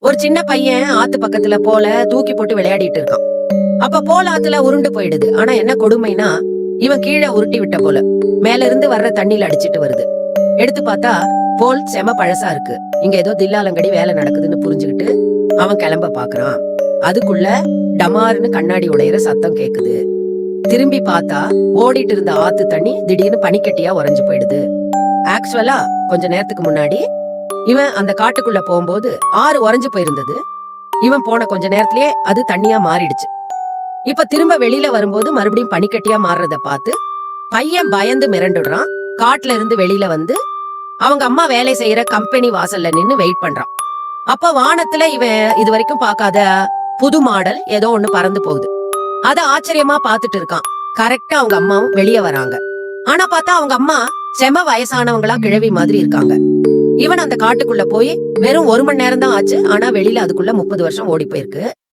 ஒரு சின்ன பையன் ஆத்து பக்கத்துல போல தூக்கி போட்டு விளையாடிட்டு இருக்கான். அப்ப போல ஆத்துல உருண்டு போயிடுது. ஆனா என்ன கொடுமைனா, இவன் கீழே உருட்டி விட்ட போல மேல இருந்து வர்ற தண்ணியில அடிச்சிட்டு வருது. எடுத்து பார்த்தா போல் செம பழசா இருக்கு. இங்க ஏதோ தில்லாலங்கடி வேலை நடக்குதுன்னு புரிஞ்சுக்கிட்டு அவன் கிளம்ப பாக்குறான். அதுக்குள்ள டமாருன்னு கண்ணாடி உடையிற சத்தம் கேக்குது. திரும்பி பார்த்தா ஓடிட்டு இருந்த ஆத்து தண்ணி திடீர்னு பனிக்கட்டியா உறைஞ்சு போயிடுது. ஆக்சுவலா கொஞ்ச நேரத்துக்கு முன்னாடி இவன் அந்த காட்டுக்குள்ள போகும்போது ஆறு உறைஞ்சு போயிருந்தது. இவன் போன கொஞ்ச நேரத்திலேயே அது தண்ணியா மாறிடுச்சு. இப்ப திரும்ப வெளியில வரும்போது மறுபடியும் பனிக்கட்டியா மாறுறத பார்த்து பையன் பயந்து மிரண்டுடுறான். காட்டுல இருந்து வெளியில வந்து அவங்க அம்மா வேலை செய்யற கம்பெனி வாசல்ல நின்னு வெயிட் பண்றான். அப்ப வானத்துல இவன் இது வரைக்கும் பார்க்காத புது மாடல் ஏதோ ஒண்ணு பறந்து போகுது. அத ஆச்சரியமா பாத்துட்டு இருக்கான். கரெக்டா அவங்க அம்மாவும் வெளியே வராங்க. ஆனா பார்த்தா அவங்க அம்மா செம வயசானவங்களா கிழவி மாதிரி இருக்காங்க. இவன் அந்த காட்டுக்குள்ள போய் வெறும் 1 மணி நேரம் தான் ஆச்சு. ஆனா வெளியில அதுக்குள்ள 30 வருஷம் ஓடி போயிருக்கு.